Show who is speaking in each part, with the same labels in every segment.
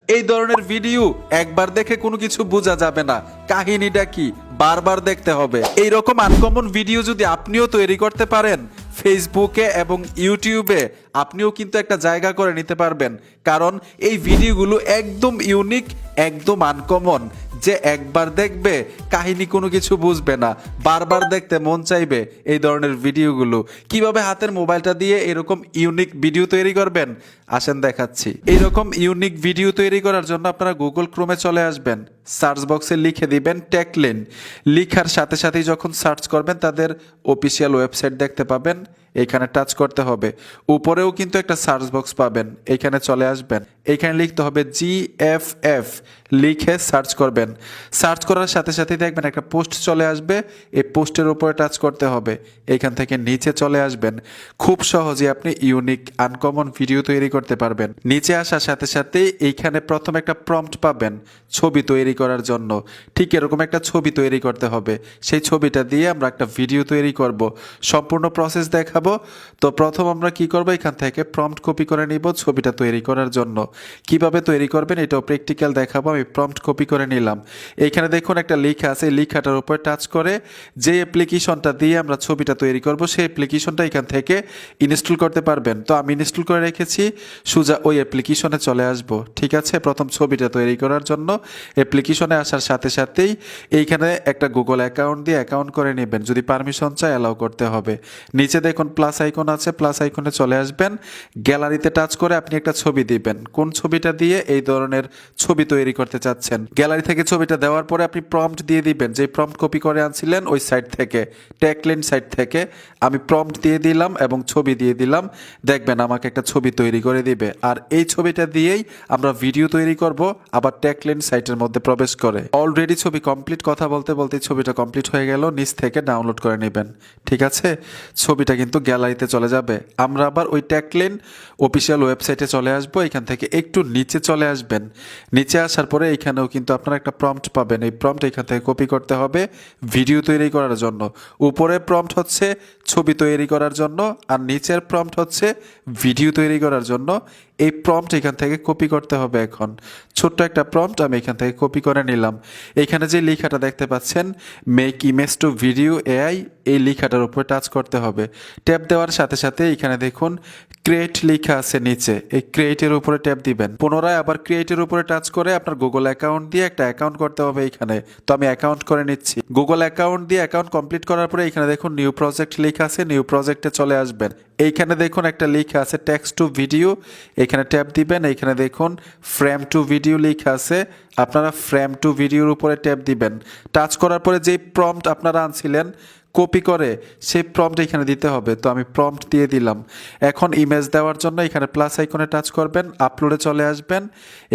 Speaker 1: এই ধরনের ভিডিও একবার দেখে কোনো কিছু বোঝা যাবে না, কাহিনীটা কি বারবার দেখতে হবে। এই রকম আনকমন ভিডিও যদি আপনিও তৈরি করতে পারেন ফেসবুকে এবং ইউটিউবে, আপনিও কিন্তু একটা জায়গা করে নিতে পারবেন। কারণ এই ভিডিওগুলো একদম ইউনিক, একদম আনকমন, যে একবার দেখবে কাহিনী কোনো কিছু বুঝবে না, বারবার দেখতে মন চাইবে। এই ধরনের ভিডিওগুলো কিভাবে হাতের মোবাইলটা দিয়ে এরকম ইউনিক ভিডিও তৈরি করবেন আসেন দেখাচ্ছি। এইরকম ইউনিক ভিডিও তৈরি করার জন্য আপনারা গুগল ক্রোমে চলে আসবেন, সার্চ বক্সে লিখে দিবেন টেকলিন। লিখার সাথে সাথেই যখন সার্চ করবেন তাদের অফিসিয়াল ওয়েবসাইট দেখতে পাবেন, এখানে টাচ করতে হবে। উপরেও কিন্তু একটা সার্চ বক্স পাবেন, এখানে চলে আসবেন, এখানে লিখতে হবে GFF, লিখে সার্চ করবেন। সার্চ করার সাথে সাথেই দেখবেন একটা পোস্ট চলে আসবে, এই পোস্টের উপরে টাচ করতে হবে, এখান থেকে নিচে চলে আসবেন। খুব সহজে আপনি ইউনিক আনকমন ভিডিও তৈরি করতে পারবেন। নিচে আসার সাথে সাথেই এইখানে প্রথম একটা প্রম্পট পাবেন ছবি তৈরি করার জন্য। ঠিক এরকম একটা ছবি তৈরি করতে হবে, সেই ছবিটা দিয়ে আমরা একটা ভিডিও তৈরি করব। সম্পূর্ণ প্রসেস দেখাবো। তো প্রথম আমরা কি করব, এখান থেকে প্রম্পট কপি করে নিব ছবিটা তৈরি করার জন্য। কিভাবে তৈরি করবেন এটাও প্র্যাকটিক্যাল দেখাবো। আমি প্রম্পট কপি করে নিলাম। এইখানে দেখুন একটা লেখা আছে, এই লেখাটার উপর টাচ করে যে অ্যাপ্লিকেশনটা দিয়ে আমরা ছবিটা তৈরি করব সেই অ্যাপ্লিকেশনটা এখান থেকে ইনস্টল করতে পারবেন। তো আমি ইনস্টল করে রেখেছি, সোজা ওই অ্যাপ্লিকেশনে চলে আসব। ঠিক আছে, প্রথম ছবিটা তৈরি করার জন্য অ্যাপ্লিকেশনে আসার সাথে সাথেই এইখানে একটা গুগল অ্যাকাউন্ট দিয়ে অ্যাকাউন্ট করে নেবেন। যদি পারমিশন চাই অ্যালাউ করতে হবে। নিচে দেখুন প্লাস আইকন আছে, প্লাস আইকনে চলে আসবেন, গ্যালারিতে টাচ করে আপনি একটা ছবি দিবেন। কোন ছবিটা দিয়ে এই ধরনের ছবি তৈরি করতে চাচ্ছেন, গ্যালারি থেকে ছবিটা দেওয়ার পরে আপনি প্রম্পট দিয়ে দিবেন, যে প্রম্পট কপি করে আনছিলেন ওই সাইট থেকে, টেকলিন সাইট থেকে। আমি প্রম্পট দিয়ে দিলাম এবং ছবি দিয়ে দিলাম, দেখবেন আমাকে একটা ছবি তৈরি করে দিবে। আর এই ছবিটা দিয়েই আমরা ভিডিও তৈরি করব, আবার টেকলিন সাইটের মধ্যে প্রবেশ করে। অলরেডি ছবি কমপ্লিট, কথা বলতে বলতে ছবিটা কমপ্লিট হয়ে গেল, নিচ থেকে ডাউনলোড করে নেবেন। ঠিক আছে, ছবিটা কিন্তু গ্যালারিতে চলে যাবে। আমরা আবার ওই টেকলিন অফিসিয়াল ওয়েবসাইটে চলে আসবো, এখান থেকে একটু নিচে চলে আসবেন। নিচে আসার পরে এখানেও কিন্তু আপনারা একটা প্রম্পট পাবেন, এই প্রম্পট এখান থেকে কপি করতে হবে ভিডিও তৈরি করার জন্য। উপরে প্রম্পট হচ্ছে ছবি তৈরি করার জন্য, আর নিচের প্রম্পট হচ্ছে ভিডিও তৈরি করার জন্য। এই প্রম্পট এখান থেকে কপি করতে হবে। এখন ছোট্ট একটা প্রম্পট আমি এখান থেকে কপি করে নিলাম। এখানে যে লেখাটা দেখতে পাচ্ছেন make image to video AI, এই লেখাটার উপর টাচ করতে হবে। ট্যাপ দেওয়ার সাথে সাথে এখানে দেখুন ক্রিয়েট লেখা আছে নিচে, এই ক্রিয়েটের উপরে ট্যাপ দিবেন। পুনরায় আবার ক্রিয়েটের উপরে টাচ করে আপনার গুগল অ্যাকাউন্ট দিয়ে একটা অ্যাকাউন্ট করতে হবে এখানে। তো আমি অ্যাকাউন্ট করে নিচ্ছি। গুগল অ্যাকাউন্ট দিয়ে অ্যাকাউন্ট কমপ্লিট করার পরে এখানে দেখুন নিউ প্রজেক্ট লেখা আছে, নিউ প্রজেক্টে চলে আসবেন। এইখানে দেখুন একটা লেখা আছে টেক্সট টু ভিডিও, এখানে ট্যাপ দিবেন। এইখানে দেখুন ফ্রেম টু ভিডিও লেখা আছে, আপনারা ফ্রেম টু ভিডিওর উপরে ট্যাপ দিবেন। টাচ করার পরে যেই প্রম্পট আপনারা আনছিলেন কপি করে সেই প্রম্পট এখানে দিতে হবে। তো আমি প্রম্পট দিয়ে দিলাম। এখন ইমেজ দেওয়ার জন্য এখানে প্লাস আইকনে টাচ করবেন, আপলোডে চলে আসবেন,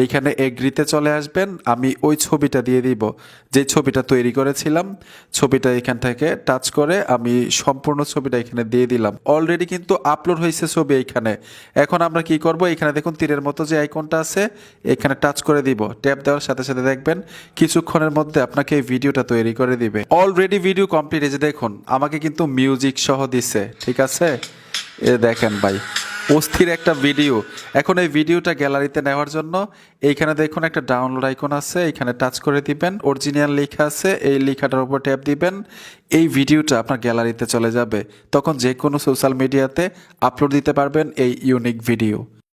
Speaker 1: এইখানে এগ্রিতে চলে আসবেন। আমি ওই ছবিটা দিয়ে দিব যে ছবিটা তৈরি করেছিলাম, ছবিটা এখান থেকে টাচ করে আমি সম্পূর্ণ ছবিটা এখানে দিয়ে দিলাম। অলরেডি কিন্তু আপলোড হয়েছে ছবি এইখানে। এখন আমরা কি করব, এখানে দেখুন তীরের মতো যে আইকনটা আছে এখানে টাচ করে দিব। ট্যাপ দেওয়ার সাথে সাথে দেখবেন কিছুক্ষণের মধ্যে আপনাকে এই ভিডিওটা তৈরি করে দিবে। Already video complete. এই যে দেখুন আমাকে কিন্তু মিউজিক সহ দিছে। ঠিক আছে, এ দেখেন ভাই অস্থির একটা ভিডিও। এখন এই ভিডিওটা গ্যালারিতে নেওয়ার জন্য এইখানে দেখুন একটা ডাউনলোড আইকন আছে, এখানে টাচ করে দিবেন। অরিজিনাল লেখা আছে, এই লেখাটার উপর ট্যাপ দিবেন। এই ভিডিওটা আপনার গ্যালারিতে চলে যাবে, তখন যে কোনো সোশ্যাল মিডিয়াতে আপলোড দিতে পারবেন এই ইউনিক ভিডিও।